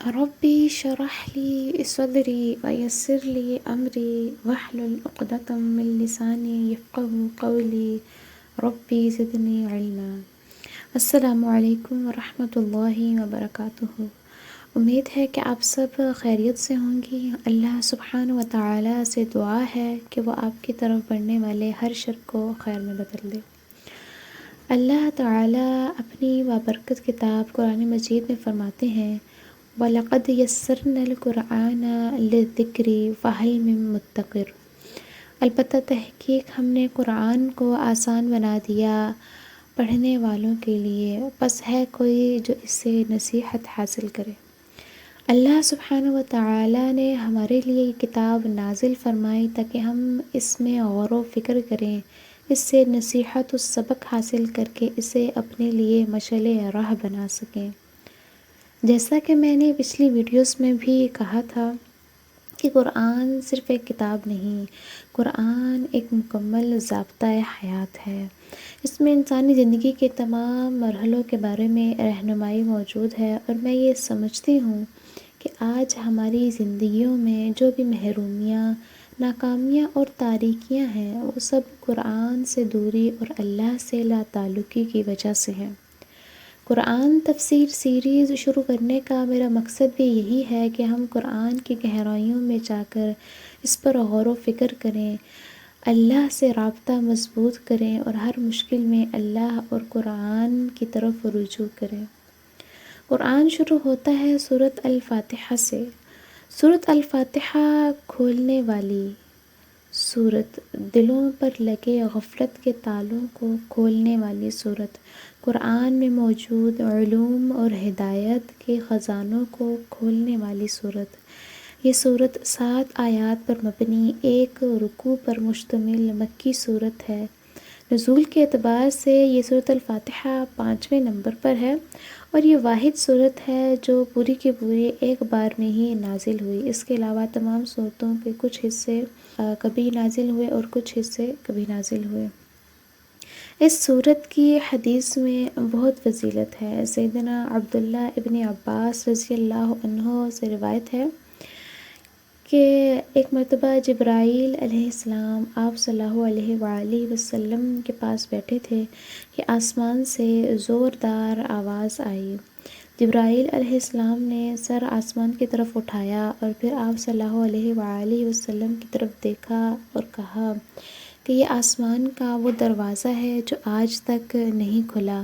ربی اشرح لی صدری ویسر لی امری واحلل عقدۃ من لسانی یفقہوا قولی ربی زدنی علما۔ السلام علیکم ورحمۃ اللہ وبرکاتہ۔ امید ہے کہ آپ سب خیریت سے ہوں گی۔ اللہ سبحانہ و تعالیٰ سے دعا ہے کہ وہ آپ کی طرف بڑھنے والے ہر شر کو خیر میں بدل دے۔ اللہ تعالیٰ اپنی بابرکت کتاب قرآن مجید میں فرماتے ہیں وَلَقَدْ يَسَّرْنَا الْقُرْآنَ لِلذِّكْرِ فَهَلْ مِن مُّدَّكِرٍ۔ البتہ تحقیق ہم نے قرآن کو آسان بنا دیا پڑھنے والوں کے لیے، بس ہے کوئی جو اس سے نصیحت حاصل کرے۔ اللہ سبحانہ و تعالیٰ نے ہمارے لیے یہ کتاب نازل فرمائی تاکہ ہم اس میں غور و فکر کریں، اس سے نصیحت و سبق حاصل کر کے اسے اپنے لیے مشعل راہ بنا سکیں۔ جیسا کہ میں نے پچھلی ویڈیوز میں بھی کہا تھا کہ قرآن صرف ایک کتاب نہیں، قرآن ایک مکمل ضابطۂ حیات ہے۔ اس میں انسانی زندگی کے تمام مرحلوں کے بارے میں رہنمائی موجود ہے، اور میں یہ سمجھتی ہوں کہ آج ہماری زندگیوں میں جو بھی محرومیاں، ناکامیاں اور تاریکیاں ہیں، وہ سب قرآن سے دوری اور اللہ سے لا تعلقی کی وجہ سے ہیں۔ قرآن تفسیر سیریز شروع کرنے کا میرا مقصد بھی یہی ہے کہ ہم قرآن کی گہرائیوں میں جا کر اس پر غور و فکر کریں، اللہ سے رابطہ مضبوط کریں اور ہر مشکل میں اللہ اور قرآن کی طرف رجوع کریں۔ قرآن شروع ہوتا ہے سورۃ الفاتحہ سے۔ سورۃ الفاتحہ کھولنے والی سورت، دلوں پر لگے غفلت کے تالوں کو کھولنے والی سورت، قرآن میں موجود علوم اور ہدایت کے خزانوں کو کھولنے والی سورت۔ یہ سورت 7 آیات پر مبنی ایک رکوع پر مشتمل مکی سورت ہے۔ نزول کے اعتبار سے یہ سورۃ الفاتحہ 5ویں نمبر پر ہے، اور یہ واحد سورت ہے جو پوری کی پوری ایک بار میں ہی نازل ہوئی۔ اس کے علاوہ تمام سورتوں کے کچھ حصے کبھی نازل ہوئے اور کچھ حصے کبھی نازل ہوئے۔ اس سورت کی حدیث میں بہت فضیلت ہے۔ سیدنا عبداللہ ابن عباس رضی اللہ عنہ سے روایت ہے کہ ایک مرتبہ جبرائیل علیہ السلام آپ صلی اللہ علیہ وآلہ وسلم کے پاس بیٹھے تھے کہ آسمان سے زوردار آواز آئی۔ جبرائیل علیہ السلام نے سر آسمان کی طرف اٹھایا اور پھر آپ صلی اللہ علیہ وآلہ وسلم کی طرف دیکھا اور کہا کہ یہ آسمان کا وہ دروازہ ہے جو آج تک نہیں کھلا،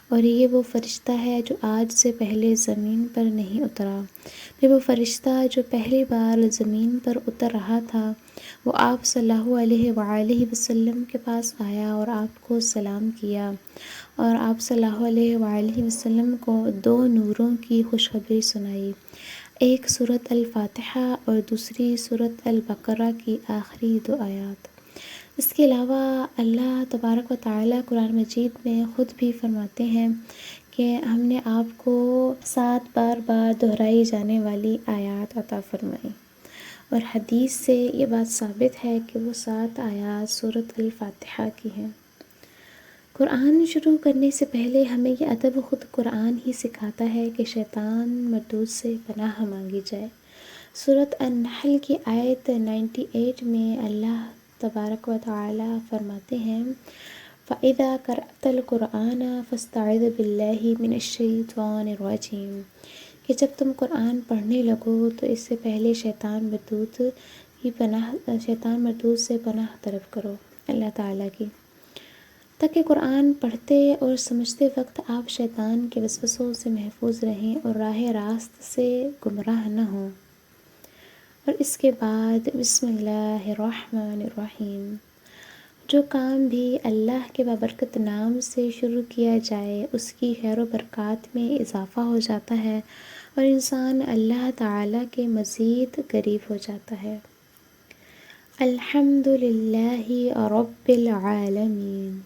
اور یہ وہ فرشتہ ہے جو آج سے پہلے زمین پر نہیں اترا۔ پھر وہ فرشتہ جو پہلی بار زمین پر اتر رہا تھا، وہ آپ صلی اللہ علیہ وآلہ وسلم کے پاس آیا اور آپ کو سلام کیا، اور آپ صلی اللہ علیہ وآلہ وسلم کو 2 نوروں کی خوشخبری سنائی، ایک سورۃ الفاتحہ اور دوسری سورۃ البقرہ کی آخری 2 آیات۔ اس کے علاوہ اللہ تبارک و تعالیٰ قرآن مجید میں خود بھی فرماتے ہیں کہ ہم نے آپ کو 7 بار بار دہرائی جانے والی آیات عطا فرمائی، اور حدیث سے یہ بات ثابت ہے کہ وہ 7 آیات سورۃ الفاتحہ کی ہیں۔ قرآن شروع کرنے سے پہلے ہمیں یہ ادب خود قرآن ہی سکھاتا ہے کہ شیطان مردود سے پناہ مانگی جائے۔ سورۃ النحل کی آیت 98 میں اللہ تبارک و تعالیٰ فرماتے ہیں فَإِذَا قَرَأْتَ الْقُرْآنَ فَاسْتَعِذْ بِاللَّهِ مِنَ الشَّيْطَانِ الرَّجِيمِ، کہ جب تم قرآن پڑھنے لگو تو اس سے پہلے شیطان مردود سے پناہ طلب کرو اللہ تعالیٰ کی، تاکہ قرآن پڑھتے اور سمجھتے وقت آپ شیطان کے وسوسوں سے محفوظ رہیں اور راہ راست سے گمراہ نہ ہوں۔ اور اس کے بعد بسم اللہ الرحمن الرحیم، جو کام بھی اللہ کے بابرکت نام سے شروع کیا جائے اس کی خیر و برکات میں اضافہ ہو جاتا ہے اور انسان اللہ تعالیٰ کے مزید قریب ہو جاتا ہے۔ الحمد للہ رب العالمین،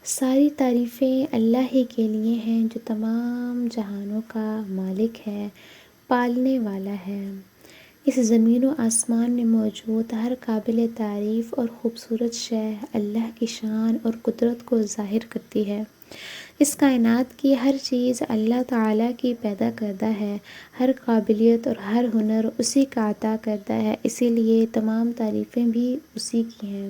ساری تعریفیں اللہ ہی کے لیے ہیں جو تمام جہانوں کا مالک ہے، پالنے والا ہے۔ اس زمین و آسمان میں موجود ہر قابل تعریف اور خوبصورت شے اللہ کی شان اور قدرت کو ظاہر کرتی ہے۔ اس کائنات کی ہر چیز اللہ تعالیٰ کی پیدا کردہ ہے، ہر قابلیت اور ہر ہنر اسی کا عطا کردہ ہے، اسی لیے تمام تعریفیں بھی اسی کی ہیں۔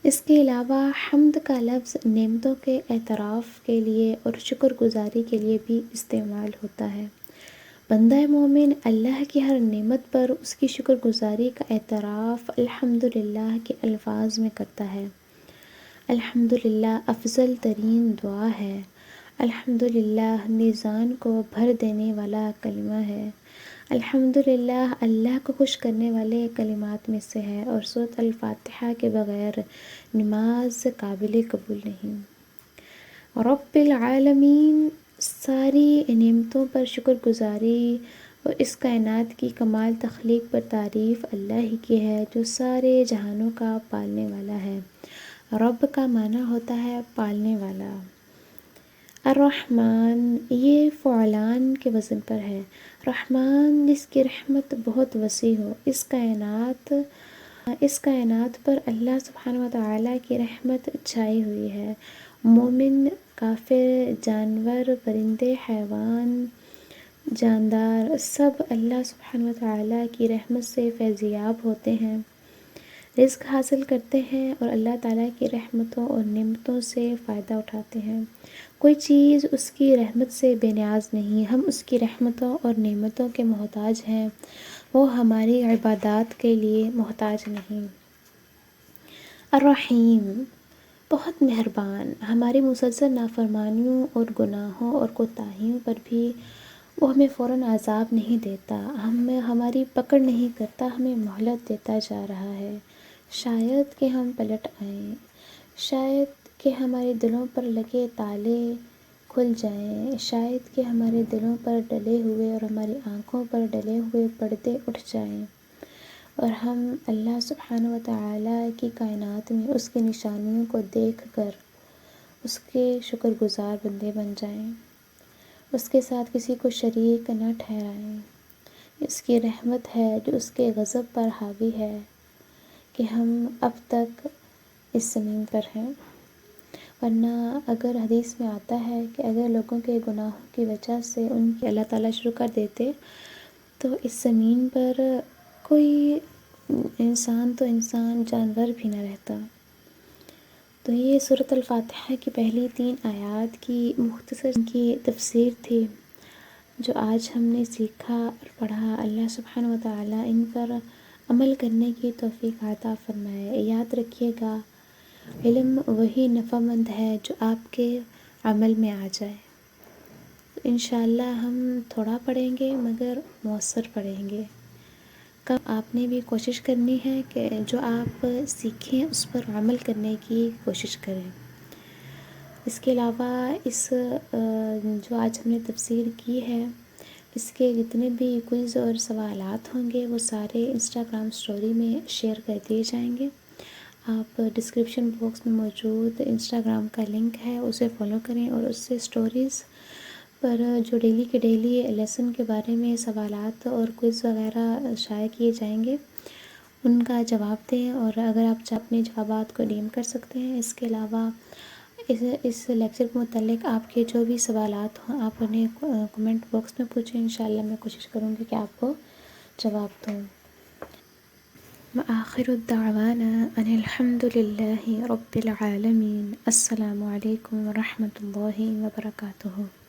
اس کے علاوہ حمد کا لفظ نعمتوں کے اعتراف کے لیے اور شکر گزاری کے لیے بھی استعمال ہوتا ہے۔ بندہ مومن اللہ کی ہر نعمت پر اس کی شکر گزاری کا اعتراف الحمدللہ کے الفاظ میں کرتا ہے۔ الحمدللہ افضل ترین دعا ہے۔ الحمدللہ میزان کو بھر دینے والا کلمہ ہے۔ الحمدللہ اللہ کو خوش کرنے والے کلمات میں سے ہے اور سورۃ الفاتحہ کے بغیر نماز قابل قبول نہیں۔ رب العالمین، ساری نعمتوں پر شکر گزاری اور اس کائنات کی کمال تخلیق پر تعریف اللہ ہی کی ہے جو سارے جہانوں کا پالنے والا ہے۔ رب کا معنی ہوتا ہے پالنے والا۔ الرحمن، یہ فعلان کے وزن پر ہے۔ رحمان، جس کی رحمت بہت وسیع ہو۔ اس کائنات پر اللہ سبحانہ وتعالیٰ کی رحمت چھائی ہوئی ہے۔ مومن، کافر، جانور، پرندے، حیوان، جاندار سب اللہ سبحانہ وتعالیٰ کی رحمت سے فیضیاب ہوتے ہیں، رزق حاصل کرتے ہیں اور اللہ تعالیٰ کی رحمتوں اور نعمتوں سے فائدہ اٹھاتے ہیں۔ کوئی چیز اس کی رحمت سے بے نیاز نہیں، ہم اس کی رحمتوں اور نعمتوں کے محتاج ہیں، وہ ہماری عبادات کے لیے محتاج نہیں۔ الرحیم، بہت مہربان، ہماری مسلسل نافرمانیوں اور گناہوں اور کوتاہیوں پر بھی وہ ہمیں فوراً عذاب نہیں دیتا، ہماری پکڑ نہیں کرتا، ہمیں مہلت دیتا جا رہا ہے، شاید کہ ہم پلٹ آئیں، شاید کہ ہمارے دلوں پر لگے تالے کھل جائیں، شاید کہ ہمارے دلوں پر ڈلے ہوئے اور ہماری آنکھوں پر ڈلے ہوئے پردے اٹھ جائیں اور ہم اللہ سبحانہ وتعالیٰ کی کائنات میں اس کی نشانیوں کو دیکھ کر اس کے شکر گزار بندے بن جائیں، اس کے ساتھ کسی کو شریک نہ ٹھہرائیں۔ اس کی رحمت ہے جو اس کے غضب پر حاوی ہے کہ ہم اب تک اس زمین پر ہیں، ورنہ اگر حدیث میں آتا ہے کہ اگر لوگوں کے گناہوں کی وجہ سے ان کی اللہ تعالیٰ شروع کر دیتے تو اس زمین پر کوئی انسان تو انسان، جانور بھی نہ رہتا۔ تو یہ سورۃ الفاتحہ کی پہلی 3 آیات کی مختصر کی تفسیر تھی جو آج ہم نے سیکھا اور پڑھا۔ اللہ سبحانہ وتعالیٰ ان پر عمل کرنے کی توفیق عطا فرمائے۔ یاد رکھیے گا، علم وہی نفع مند ہے جو آپ کے عمل میں آ جائے۔ انشاءاللہ ہم تھوڑا پڑھیں گے مگر مؤثر پڑھیں گے۔ کب آپ نے بھی کوشش کرنی ہے کہ جو آپ سیکھیں اس پر عمل کرنے کی کوشش کریں۔ اس کے علاوہ جو آج ہم نے تفسیر کی ہے اس کے جتنے بھی کوئز اور سوالات ہوں گے وہ سارے انسٹاگرام سٹوری میں شیئر کر دیے جائیں گے۔ آپ ڈسکرپشن باکس میں موجود انسٹاگرام کا لنک ہے اسے فالو کریں اور اس سے سٹوریز پر جو ڈیلی کے ڈیلی لیسن کے بارے میں سوالات اور کوئز وغیرہ شائع کیے جائیں گے ان کا جواب دیں، اور اگر آپ اپنے جوابات کو ڈیم کر سکتے ہیں۔ اس کے علاوہ اس لیکچر کے متعلق آپ کے جو بھی سوالات ہوں آپ انہیں کمنٹ باکس میں پوچھیں، انشاءاللہ میں کوشش کروں گی کہ آپ کو جواب دوں۔ وآخر الدعوانا ان الحمد للہ رب العالمین۔ السلام علیکم ورحمۃ اللہ وبرکاتہ۔